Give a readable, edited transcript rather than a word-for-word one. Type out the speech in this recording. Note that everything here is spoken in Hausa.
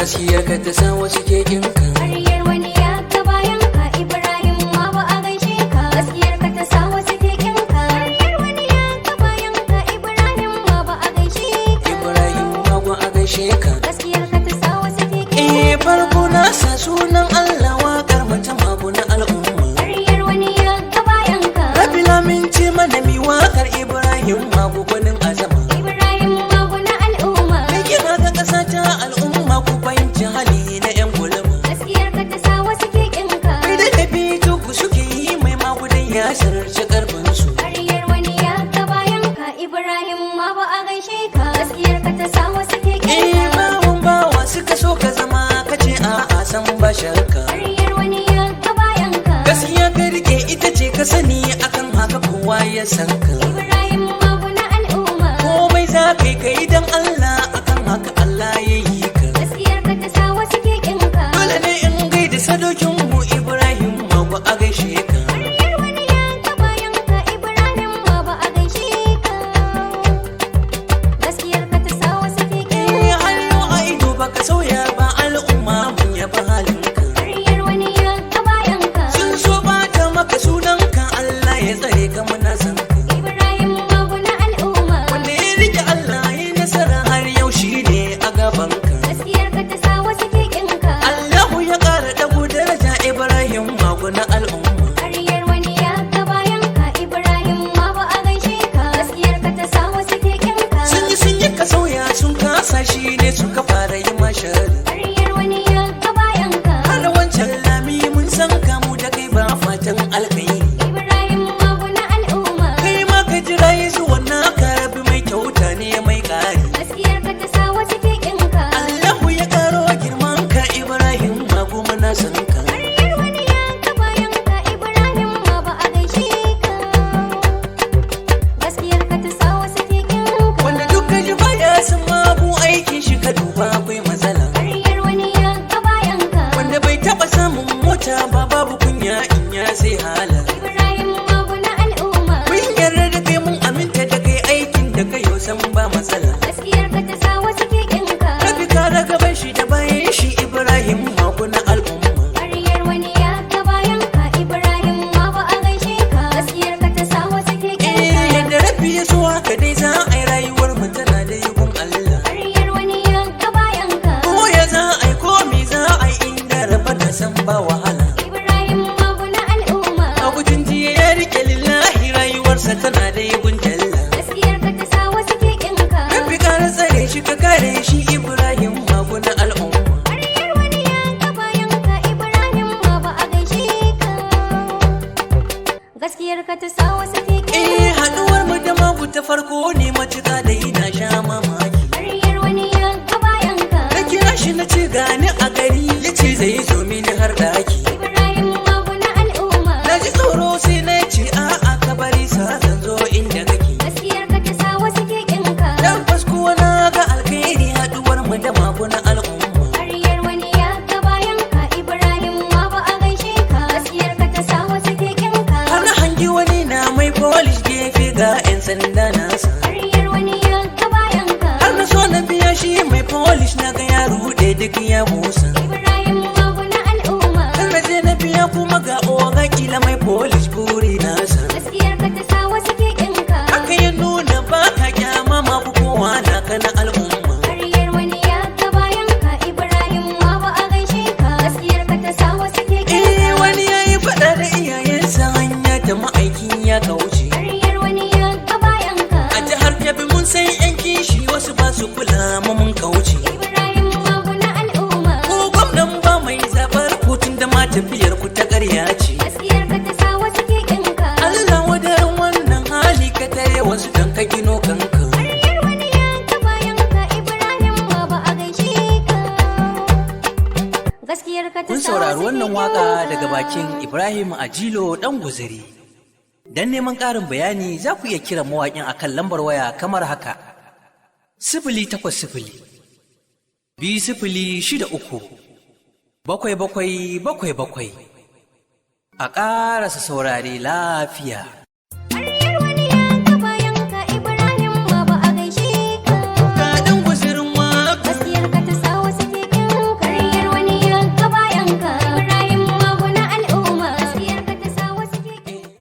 gaskiyar ka ta sa wasu ke kinka. Ƙaryar wani ya ga bayan ka, Ibrahim ma ba a gaishe ka. Gaskiyar ka ta sa wasu ke kinka. Ƙaryar wani ya ga bayan ka, Ibrahim ma ba a gaishe ka. Ibrahim ma ba a gaishe ka. Gaskiyar ka ta sa wasu ke kinka. Farko na sa sunan Allah waƙar mutum abu na al'umma. Ƙaryar wani ya ga bayan ka. Rabi lamince mana mi waƙar Ibrahim ma gwanin azama. Ibrahim ma na al'umma. Mai kira ga ƙasa ta al'umma ku fahimci hali na 'yan gulma. Gaskiyar ka ta sa wasu ke kinka. Mai da tafi tuku suke yi mai magudan ya sararci ƙarfinsu. Ƙaryar wani ya ga bayan ka, Ibrahim ma ba a gaishe ka. Gaskiyar ka ta sa wasu ke kinka. Bawon bawa suka so ka zama ka ce a'a san ba shakka. Ƙaryar wani ya ga bayan ka. Gaskiya ka rike ita ce ka sani akan haka kowa ya san ka. Ibrahim ma na al'umma. Komai za ka yi kai don Allah akan haka Allah ya yi ka. Gaskiyar ka ta sa wasu ke kinka. Dole ne in gaida sadokin mu Ibrahim ma ba a gaishe ka. Ƙaryar wani ya ga bayan ka, Ibrahim ma ba a gaishe ka. Gaskiyar ka ta sa wasu ke kinka. Har yau a ido baka sauya ba al'umma mun yaba halin ka. Ƙaryar wani ya ga bayan ka. Sun so bata maka sunan ka Allah ya tsare ka muna san ka. Ibrahim ma na al'umma. Wanda ya rike Allah ya nasara har yau shi ne a gaban ka. Gaskiyar ka ta sa wasu ke kinka. Allahu ya ƙara dago daraja Ibrahim mago na al'umma. Ƙaryar wani ya ga bayan ka, Ibrahim ma ba a gaishe ka. Gaskiyar ka ta sa wasu ke kinka. Sun yi ka sauya sun kasa shi ne suka fara yi mashari. Ƙaryar wani ya ga bayan ka. Har wancan lami mun san kamu da kai ba fatan alkhairi. Ibrahim ma na al'umma. Kai ma ka jira ya zuwa naka rabi mai kyauta ne mai ƙari. Gaskiyar ka ta sa wasu ke kinka. Allahu ya ƙaro girman ka Ibrahim mago muna san ka. Ƙaryar wani ya ga bayan ka, Ibrahim ma ba a gaishe ka. Gaskiyar ka ta sa wasu ke kinka. Wanda duka ji baya san mabu aikin shi ka duba akwai matsala. Ƙaryar wani ya ga bayan ka. Wanda bai taɓa samun mota ba babu kunya in ya sai hala. Ibrahim ma na al'umma. Mun yarda da kai mun aminta da kai aikin da kai yau san ba matsala. Gaskiyar ka ta sa wasu ke kinka. Rabi ka da gaban shi da bayan shi Ibrahim mago na al'umma. Ƙaryar wani ya ga bayan ka, Ibrahim ma ba a gaishe ka. Gaskiyar ka ta sa wasu ke kinka. Yadda rabi ya so haka dai za a yi rayuwar mu tana da yabon Allah. Ƙaryar wani ya ga bayan ka. Ko ya za a yi ko me za a yi inda raba na san ba wahala. Ibrahim ma na al'umma. Abudin jiya ya rike lillahi rayuwarsa tana da yabon talla. Gaskiyar ka ta sa wasu ke kinka. Rabi ka tsare shi ka kare shi Ibrahim mago na al'umma. Ƙaryar wani ya ga bayan ka, Ibrahim ma ba a gaishe ka. Gaskiyar ka ta sa wasu ke kinka. Haɗuwar mu da magu ta farko ne matuƙa da ina sha mamaki. Ƙaryar wani ya ga bayan ka. Na kira shi na ce gani a gari ya ce zai zo mini har ɗaki. Ibrahim ma na al'umma. Na ji tsoro sai na ce a'a ka bari sa zan zo inda kake. Gaskiyar ka ta sa wasu ke kinka. Tabbas kuwa na ga alkhairi haɗuwar mu da magu na al'umma. Ƙaryar wani ya ga bayan ka, Ibrahim ma ba a gaishe ka. Gaskiyar ka ta sa wasu ke kinka. Har na hangi wani na mai polish gefe ga 'yan sanda nasa. Ƙaryar wani ya ga bayan ka. Har na so na biya shi mai polish na ga ya ruɗe duk ya busa. Ibrahim ma na al'umma. Har na je na biya kuma ga oga kila mai polish buri nasa. Gaskiyar ka ta sa wasu ke kinka. Haka ya nuna ba ka kyama ma kowa na ka na al'umma. Ƙaryar wani ya ga bayan ka, Ibrahim ma ba a gaishe ka. Gaskiyar ka ta sa wasu ke kinka. Wani ya yi faɗa da iyayensa hanya da ma'aikin ya kauce. Ƙaryar wani ya ga bayan ka. A jihar Kebbi mun san 'yan kishi wasu ba su kula mu mun kauce. Ibrahim ma na al'umma. Ko gwamnan ba mai zabar kotun da ma tafiyar ku ta ƙarya ce. Gaskiyar ka ta sa wasu ke kinka. Allah wadarin wannan hali ka tare wasu dan ka gino kanka. Ƙaryar wani ya ga bayan ka, Ibrahim ma ba a gaishe ka. Gaskiyar ka ta Kun sa saurari wasu wannan ke waka kinka. daga bakin Ibrahim Ajilo dan Guziri. Dan neman ƙarin bayani za ku iya kiran mawaƙin akan lambar waya kamar haka: 080 206 777. A ƙarasa saurare lafiya.